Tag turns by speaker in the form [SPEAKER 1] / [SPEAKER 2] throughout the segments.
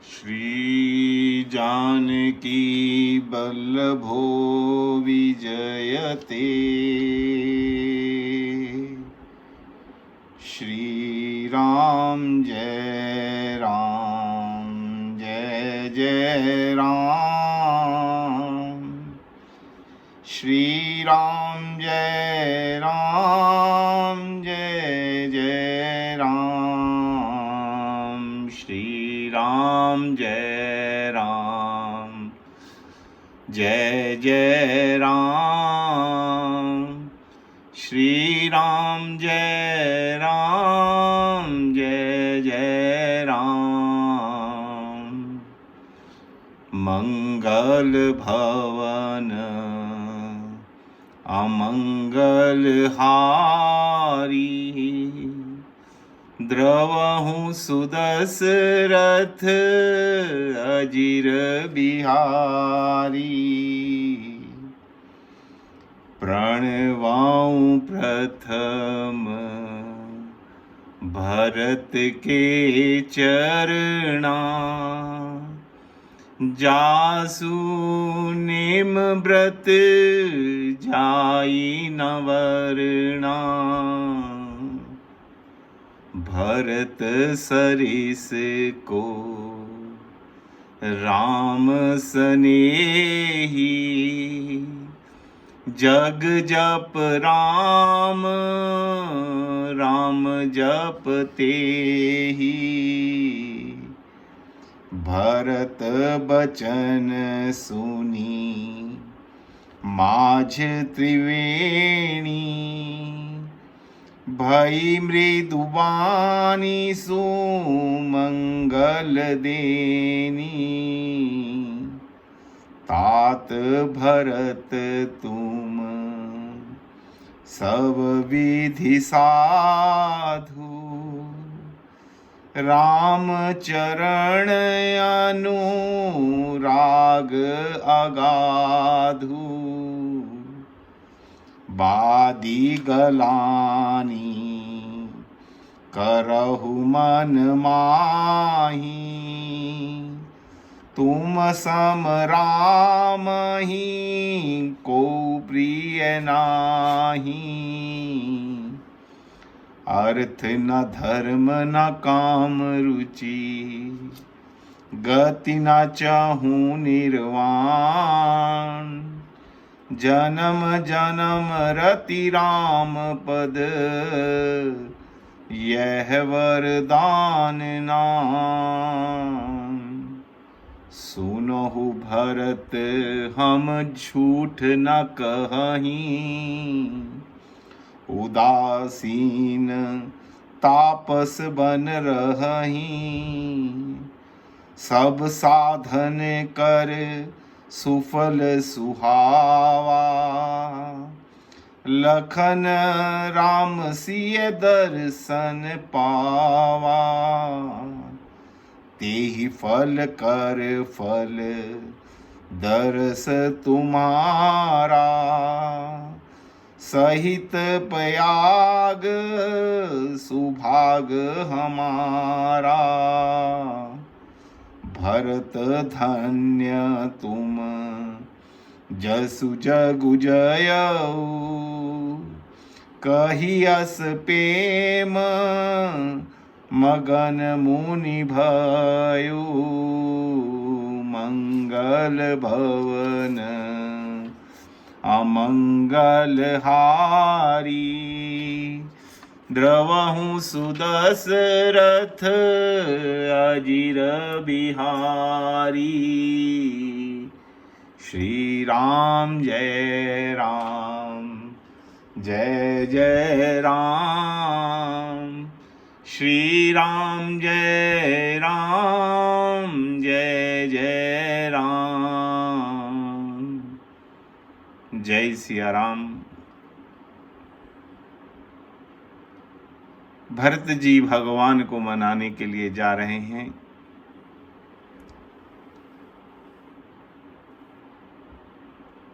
[SPEAKER 1] श्री जानकी वल्लभो विजयते। श्री राम जय राम जय जय राम। श्री राम जय राम जय जय राम। श्री राम जय राम जय जय राम। श्री राम जय राम जय जय राम। मंगल भवन अमंगल हारी। द्रवहु सुदशरथ अजिर बिहारी। प्रणवाऊं प्रथम भरत के चरणा। जासु नेम व्रत जाई न वरना। भरत सरिस को राम सनेही। जग जप राम राम जप तेहि। भरत बचन सुनी माझ त्रिवेणी। भई मृदुवाणी सुमंगल देनी। तात भरत तुम सब विधि साधु। राम चरण अनुराग अगाधु। बादी गलानी करहु मन माही। तुम सम राम ही को प्रिय नाही। अर्थ न धर्म न काम रुचि। गति न चाहूं निर्वाण। जन्म जन्म रति राम पद यह वरदान नाम। सुनहु भरत हम झूठ न कहीं। उदासीन तापस बन रहीं। सब साधन कर सुफल सुहावा। लखन राम सिय दर्शन पावा। तेहि फल कर फल दर्श तुम्हारा। सहित पयाग सुभाग हमारा। भरत धन्य तुम जसु जगु जयऊ। कहियस प्रेम मगन मुनि भयो। मंगल भवन अमंगल हारी। द्रवहु सुदशरथ अजिर बिहारी। श्री राम जय राम जय जय राम। श्री राम जय राम जय जय राम। जय सिया राम। भरत जी भगवान को मनाने के लिए जा रहे हैं।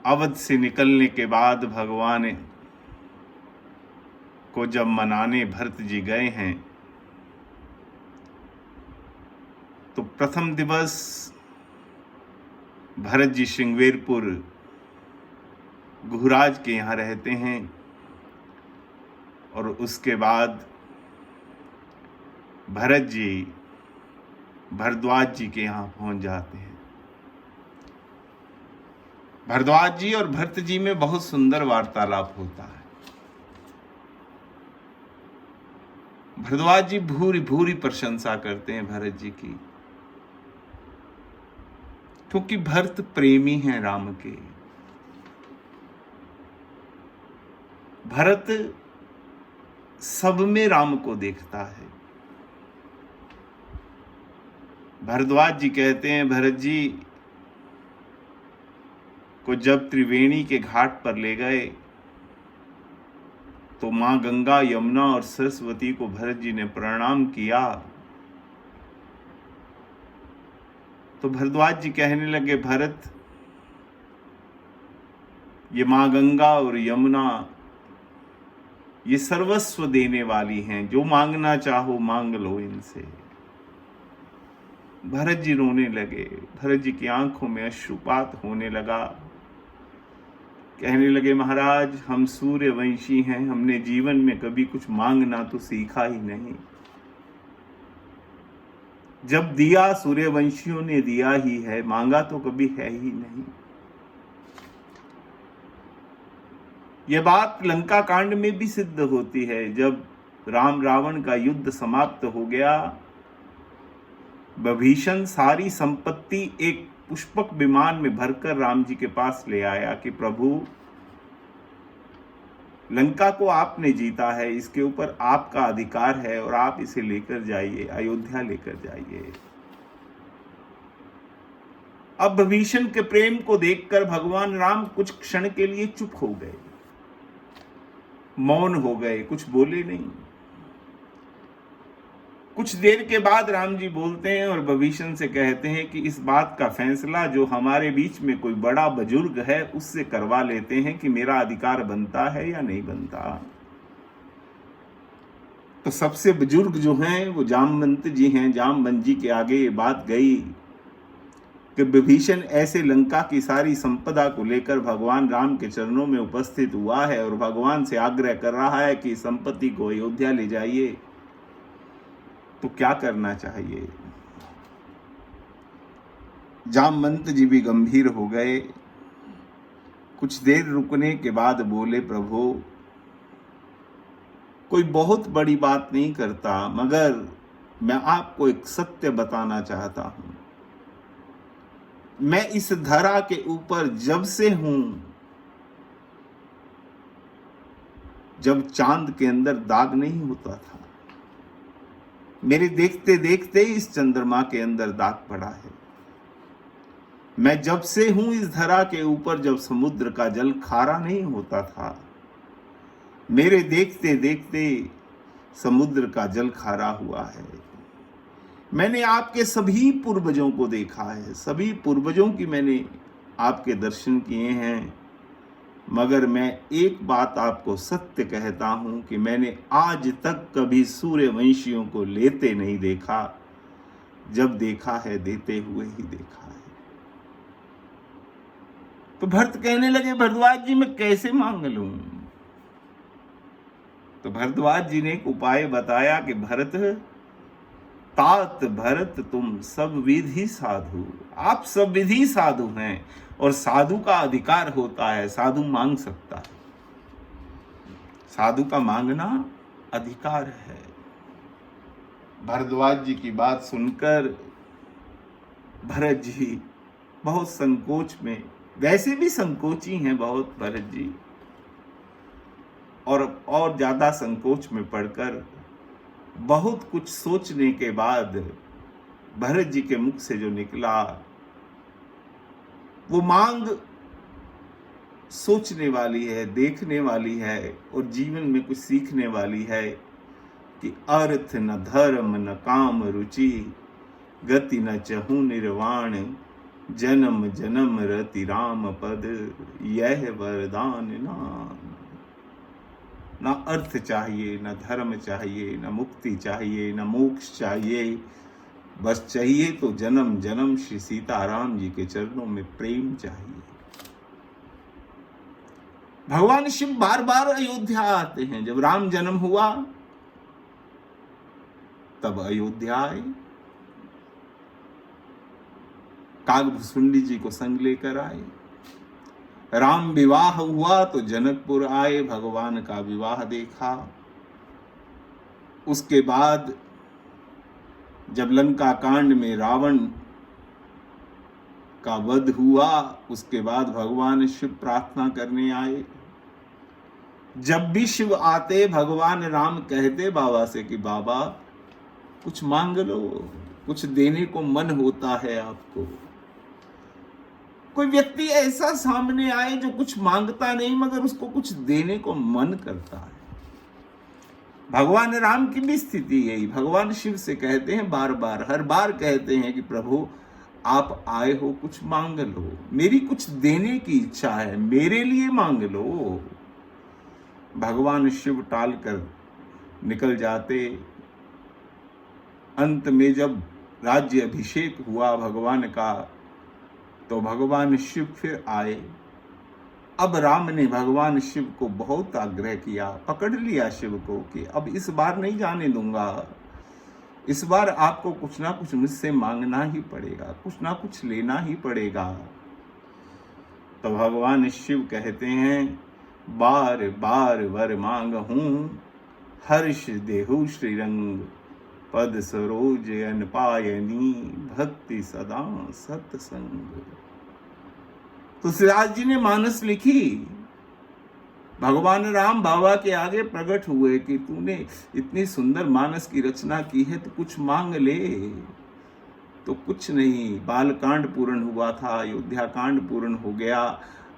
[SPEAKER 1] अवध से निकलने के बाद भगवान को जब मनाने भरत जी गए हैं तो प्रथम दिवस भरत जी श्रृंगवेरपुर गुहराज के यहाँ रहते हैं और उसके बाद भरत जी भरद्वाज जी के यहाँ पहुंच जाते हैं। भरद्वाज जी और भरत जी में बहुत सुंदर वार्तालाप होता है। भरद्वाज जी भूरी भूरी प्रशंसा करते हैं भरत जी की, क्योंकि भरत प्रेमी हैं राम के। भरत सब में राम को देखता है। भरद्वाज जी कहते हैं भरत जी को जब त्रिवेणी के घाट पर ले गए तो मां गंगा, यमुना और सरस्वती को भरत जी ने प्रणाम किया तो भरद्वाज जी कहने लगे, भरत, ये मां गंगा और यमुना ये सर्वस्व देने वाली हैं, जो मांगना चाहो मांग लो इनसे। भरत जी रोने लगे। भरत जी की आंखों में अश्रुपात होने लगा। कहने लगे, महाराज, हम सूर्यवंशी हैं, हमने जीवन में कभी कुछ मांगना तो सीखा ही नहीं। जब दिया सूर्यवंशियों ने दिया ही है, मांगा तो कभी है ही नहीं। यह बात लंका कांड में भी सिद्ध होती है। जब राम रावण का युद्ध समाप्त हो गया, विभीषण सारी संपत्ति एक पुष्पक विमान में भरकर राम जी के पास ले आया कि प्रभु, लंका को आपने जीता है, इसके ऊपर आपका अधिकार है और आप इसे लेकर जाइए, अयोध्या लेकर जाइए। अब विभीषण के प्रेम को देखकर भगवान राम कुछ क्षण के लिए चुप हो गए, मौन हो गए, कुछ बोले नहीं। कुछ देर के बाद राम जी बोलते हैं और विभीषण से कहते हैं कि इस बात का फैसला जो हमारे बीच में कोई बड़ा बुजुर्ग है उससे करवा लेते हैं कि मेरा अधिकार बनता है या नहीं बनता। तो सबसे बुजुर्ग जो हैं वो जामवंत जी हैं। जामवंत जी के आगे ये बात गई कि विभीषण ऐसे लंका की सारी संपदा को लेकर भगवान राम के चरणों में उपस्थित हुआ है और भगवान से आग्रह कर रहा है कि संपत्ति को अयोध्या ले जाइए, तो क्या करना चाहिए। जामवंत जी भी गंभीर हो गए। कुछ देर रुकने के बाद बोले, प्रभु, कोई बहुत बड़ी बात नहीं करता, मगर मैं आपको एक सत्य बताना चाहता हूं। मैं इस धरा के ऊपर जब से हूं, जब चांद के अंदर दाग नहीं होता था, मेरे देखते देखते इस चंद्रमा के अंदर दाग पड़ा है। मैं जब से हूं इस धरा के ऊपर, जब समुद्र का जल खारा नहीं होता था, मेरे देखते देखते समुद्र का जल खारा हुआ है। मैंने आपके सभी पूर्वजों को देखा है, सभी पूर्वजों की मैंने आपके दर्शन किए हैं, मगर मैं एक बात आपको सत्य कहता हूं कि मैंने आज तक कभी सूर्यवंशियों को लेते नहीं देखा। जब देखा है देते हुए ही देखा है। तो भरत कहने लगे, भरद्वाज जी, मैं कैसे मांग लूं। तो भरद्वाज जी ने एक उपाय बताया कि भरत, तात भरत तुम सब विधि साधु। आप सब विधि साधु हैं और साधु का अधिकार होता है, साधु मांग सकता है, साधु का मांगना अधिकार है। भरद्वाज जी की बात सुनकर भरत जी बहुत संकोच में, वैसे भी संकोची हैं बहुत भरत जी, और ज्यादा संकोच में पड़कर बहुत कुछ सोचने के बाद भरत जी के मुख से जो निकला वो मांग सोचने वाली है, देखने वाली है और जीवन में कुछ सीखने वाली है कि अर्थ न धर्म न काम रुचि, गति न चहु निर्वाण, जन्म जन्म रति राम पद, यह वरदान नाम। ना अर्थ चाहिए, ना धर्म चाहिए, ना मुक्ति चाहिए, ना मोक्ष चाहिए, बस चाहिए तो जन्म जन्म श्री सीताराम जी के चरणों में प्रेम चाहिए। भगवान शिव बार बार अयोध्या आते हैं। जब राम जन्म हुआ तब अयोध्या आए, कागभुसुंडी जी को संग लेकर आए। राम विवाह हुआ तो जनकपुर आए, भगवान का विवाह देखा। उसके बाद जब लंका कांड में रावण का वध हुआ, उसके बाद भगवान शिव प्रार्थना करने आए। जब भी शिव आते भगवान राम कहते बाबा से कि बाबा कुछ मांग लो, कुछ देने को मन होता है आपको। कोई व्यक्ति ऐसा सामने आए जो कुछ मांगता नहीं मगर उसको कुछ देने को मन करता है। भगवान राम की भी स्थिति यही। भगवान शिव से कहते हैं बार बार, हर बार कहते हैं कि प्रभु आप आए हो, कुछ मांग लो, मेरी कुछ देने की इच्छा है, मेरे लिए मांग लो। भगवान शिव टाल कर निकल जाते। अंत में जब राज्य अभिषेक हुआ भगवान का तो भगवान शिव फिर आए। अब राम ने भगवान शिव को बहुत आग्रह किया, पकड़ लिया शिव को कि अब इस बार नहीं जाने दूंगा, इस बार आपको कुछ ना कुछ मुझसे मांगना ही पड़ेगा, कुछ ना कुछ लेना ही पड़ेगा। तो भगवान शिव कहते हैं बार बार वर मांगहूं, हर्ष देहु श्रीरंग, पद सरोज अनपायनी, भक्ति सदा सत्संग। तुलसीदास जी ने मानस लिखी। भगवान राम बाबा के आगे प्रकट हुए कि तूने इतनी सुंदर मानस की रचना की है तो कुछ मांग ले। तो कुछ नहीं, बाल कांड पूर्ण हुआ था, अयोध्या कांड पूर्ण हो गया।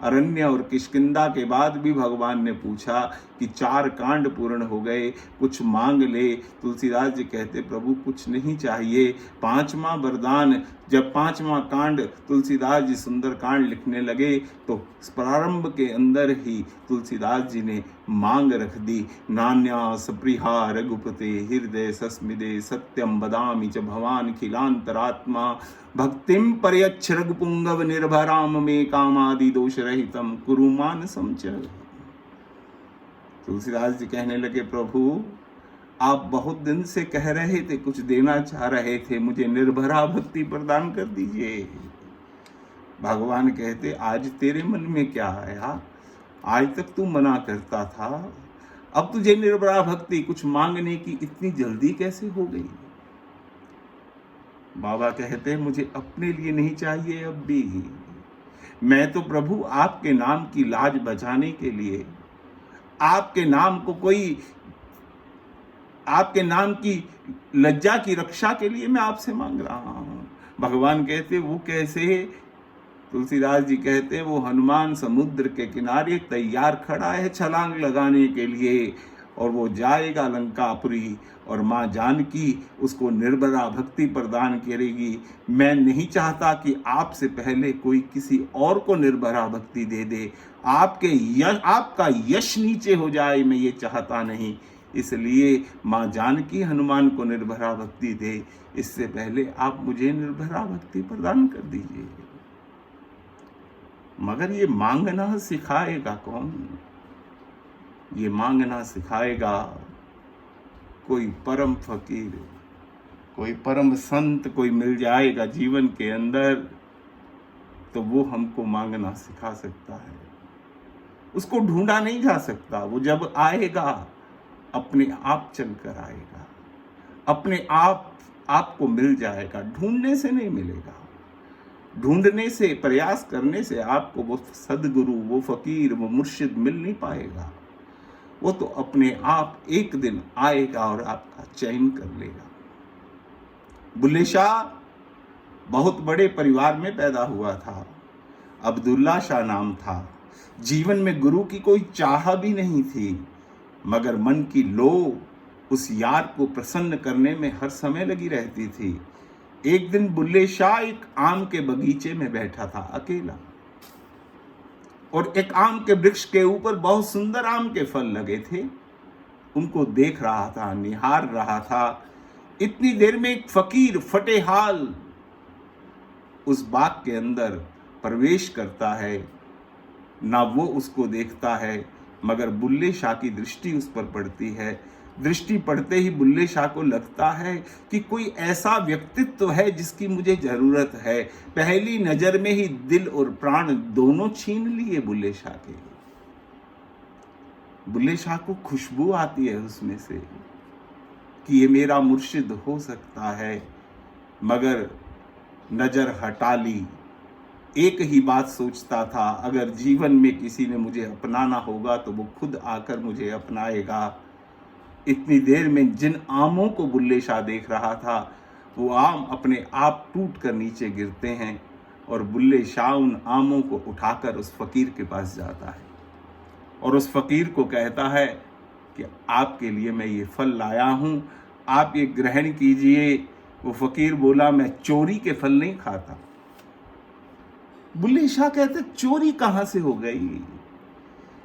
[SPEAKER 1] अरण्य और किष्किंधा के बाद भी भगवान ने पूछा कि 4 कांड पूर्ण हो गए, कुछ मांग ले। तुलसीदास जी कहते प्रभु कुछ नहीं चाहिए। 5वां वरदान, जब 5वां कांड तुलसीदास जी सुंदर कांड लिखने लगे तो प्रारंभ के अंदर ही तुलसीदास जी ने मांग रख दी। नान्या सप्रिहा रघुपते हृदय सस्मिदे, सत्यम बदामि च भवान खिलांतरात्मा, भक्तिम पर्यच्छ रघुपुंगव निर्भराम में कामादि दोष रहितम कुरु मानसम च। तुलसीदास जी कहने लगे प्रभु आप बहुत दिन से कह रहे थे, कुछ देना चाह रहे थे, मुझे निर्भरा भक्ति प्रदान कर दीजिए। भगवान कहते आज तेरे मन में क्या आया, आज तक तू मना करता था, अब तुझे निर्भरा भक्ति कुछ मांगने की इतनी जल्दी कैसे हो गई। बाबा कहते मुझे अपने लिए नहीं चाहिए, अब भी मैं तो प्रभु आपके नाम की लाज बचाने के लिए, आपके नाम को कोई, आपके नाम की लज्जा की रक्षा के लिए मैं आपसे मांग रहा हूं। भगवान कहते वो कैसे। तुलसीदास जी कहते वो हनुमान समुद्र के किनारे तैयार खड़ा है छलांग लगाने के लिए, और वो जाएगा लंकापुरी, और माँ जानकी उसको निर्भरा भक्ति प्रदान करेगी। मैं नहीं चाहता कि आपसे पहले कोई किसी और को निर्भरा भक्ति दे दे, आपका यश नीचे हो जाए, मैं ये चाहता नहीं। इसलिए माँ जानकी हनुमान को निर्भरा भक्ति दे, इससे पहले आप मुझे निर्भरा भक्ति प्रदान कर दीजिए। मगर ये मांगना सिखाएगा कौन? ये मांगना सिखाएगा कोई परम फकीर, कोई परम संत कोई मिल जाएगा जीवन के अंदर, तो वो हमको मांगना सिखा सकता है। उसको ढूंढा नहीं जा सकता, वो जब आएगा अपने आप चल कर आएगा, अपने आप आपको मिल जाएगा, ढूंढने से नहीं मिलेगा। ढूंढने से, प्रयास करने से आपको वो सदगुरु, वो फकीर, वो मुर्शिद मिल नहीं पाएगा। वो तो अपने आप एक दिन आएगा और आपका चयन कर लेगा। बुल्ले शाह बहुत बड़े परिवार में पैदा हुआ था, अब्दुल्ला शाह नाम था। जीवन में गुरु की कोई चाह भी नहीं थी, मगर मन की लो उस यार को प्रसन्न करने में हर समय लगी रहती थी। एक दिन बुल्ले शाह एक आम के बगीचे में बैठा था अकेला, और एक आम के वृक्ष के ऊपर बहुत सुंदर आम के फल लगे थे। उनको देख रहा था, निहार रहा था इतनी देर में एक फकीर फटेहाल उस बाग के अंदर प्रवेश करता है। ना वो उसको देखता है, मगर बुल्ले शाह की दृष्टि उस पर पड़ती है। दृष्टि पड़ते ही बुल्ले शाह को लगता है कि कोई ऐसा व्यक्तित्व है जिसकी मुझे जरूरत है। पहली नजर में ही दिल और प्राण दोनों छीन लिए बुल्ले शाह के। बुल्ले शाह को खुशबू आती है उसमें से कि ये मेरा मुर्शिद हो सकता है, मगर नजर हटा ली। एक ही बात सोचता था, अगर जीवन में किसी ने मुझे अपनाना होगा तो वो खुद आकर मुझे अपनाएगा। इतनी देर में जिन आमों को बुल्ले शाह देख रहा था, वो आम अपने आप टूट कर नीचे गिरते हैं और बुल्ले शाह उन आमों को उठाकर उस फकीर के पास जाता है और उस फकीर को कहता है कि आपके लिए मैं ये फल लाया हूँ, आप ये ग्रहण कीजिए। वो फकीर बोला, मैं चोरी के फल नहीं खाता। बुल्ले शाह कहते, चोरी कहां से हो गई?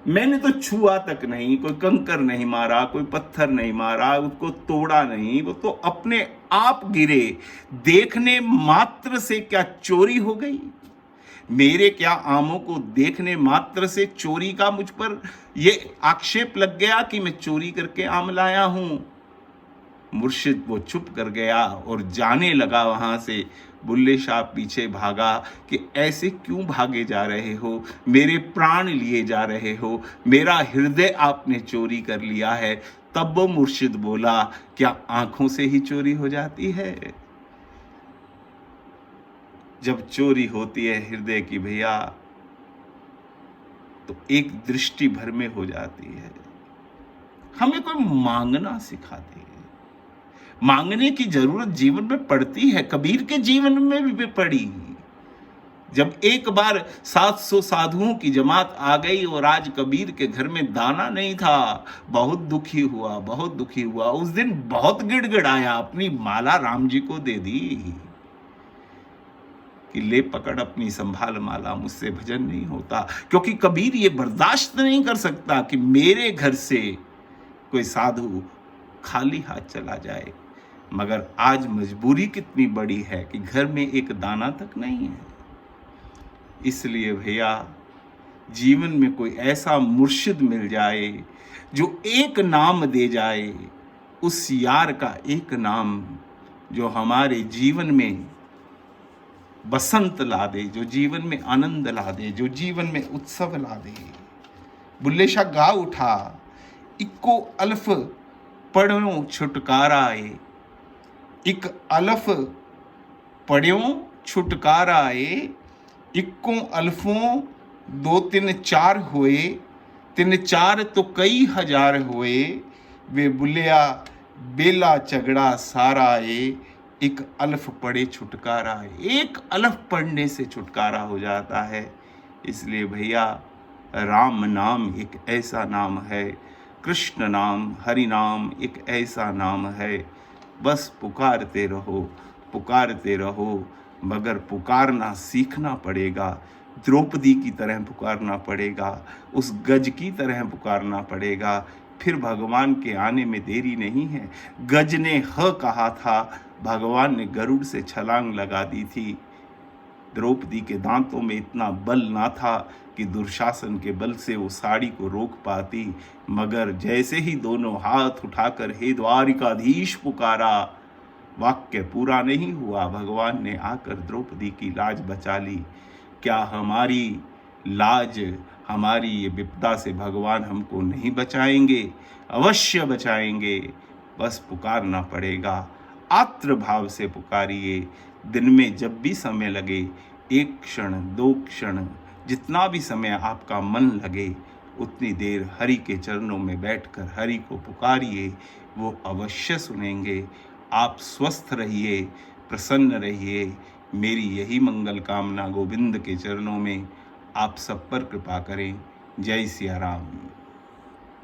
[SPEAKER 1] मैंने तो छुआ तक नहीं, कोई कंकर नहीं मारा, कोई पत्थर नहीं मारा, उसको तोड़ा नहीं, वो तो अपने आप गिरे। देखने मात्र से क्या चोरी हो गई? मेरे क्या आमों को देखने मात्र से चोरी का मुझ पर ये आक्षेप लग गया कि मैं चोरी करके आम लाया हूं? मुर्शिद वो चुप कर गया और जाने लगा वहां से। बुल्ले शाह पीछे भागा कि ऐसे क्यों भागे जा रहे हो, मेरे प्राण लिए जा रहे हो, मेरा हृदय आपने चोरी कर लिया है। तब वो मुर्शिद बोला, क्या आंखों से ही चोरी हो जाती है? जब चोरी होती है हृदय की भैया, तो एक दृष्टि भर में हो जाती है। हमें कोई मांगना सिखाते हैं। मांगने की जरूरत जीवन में पड़ती है, कबीर के जीवन में भी पड़ी। जब एक बार 700 साधुओं की जमात आ गई और आज कबीर के घर में दाना नहीं था, बहुत दुखी हुआ, बहुत दुखी हुआ। उस दिन बहुत गिड़गिड़ाया, अपनी माला राम जी को दे दी कि ले पकड़ अपनी संभाल माला, मुझसे भजन नहीं होता। क्योंकि कबीर ये बर्दाश्त नहीं कर सकता कि मेरे घर से कोई साधु खाली हाथ चला जाए। मगर आज मजबूरी कितनी बड़ी है कि घर में एक दाना तक नहीं है। इसलिए भैया, जीवन में कोई ऐसा मुर्शिद मिल जाए जो एक नाम दे जाए, उस यार का एक नाम जो हमारे जीवन में बसंत ला दे, जो जीवन में आनंद ला दे, जो जीवन में उत्सव ला दे। बुल्ले शाह गा उठा, इक्को अल्फ पढ़ो छुटकारा आए, इक अल्फ पढ़ो छुटकारा आए, इक्को अल्फों दो तीन चार हुए, तीन चार तो कई हजार हुए, वे बुलिया बेला चगड़ा सारा आए, एक अल्फ पढ़े छुटकारा आए। एक अल्फ पढ़ने से छुटकारा हो जाता है। इसलिए भैया, राम नाम एक ऐसा नाम है, कृष्ण नाम, हरि नाम एक ऐसा नाम है। बस पुकारते रहो, पुकारते रहो, मगर पुकारना सीखना पड़ेगा। द्रौपदी की तरह पुकारना पड़ेगा, उस गज की तरह पुकारना पड़ेगा। फिर भगवान के आने में देरी नहीं है। गज ने ह कहा था, भगवान ने गरुड़ से छलांग लगा दी थी। द्रौपदी के दांतों में इतना बल ना था कि दुर्शासन के बल से वो साड़ी को रोक पाती, मगर जैसे ही दोनों हाथ उठाकर हे द्वारिकाधीश पुकारा, वाक्य पूरा नहीं हुआ, भगवान ने आकर द्रौपदी की लाज बचा ली। क्या हमारी लाज, हमारी ये विपदा से भगवान हमको नहीं बचाएंगे? अवश्य बचाएंगे। बस पुकारना पड़ेगा, आर्द्र भाव से पुकारिए। दिन में जब भी समय लगे, एक क्षण, दो क्षण, जितना भी समय आपका मन लगे, उतनी देर हरि के चरणों में बैठकर हरि को पुकारिए, वो अवश्य सुनेंगे। आप स्वस्थ रहिए, प्रसन्न रहिए। मेरी यही मंगल कामना गोविंद के चरणों में आप सब पर कृपा करें। जय सिया राम।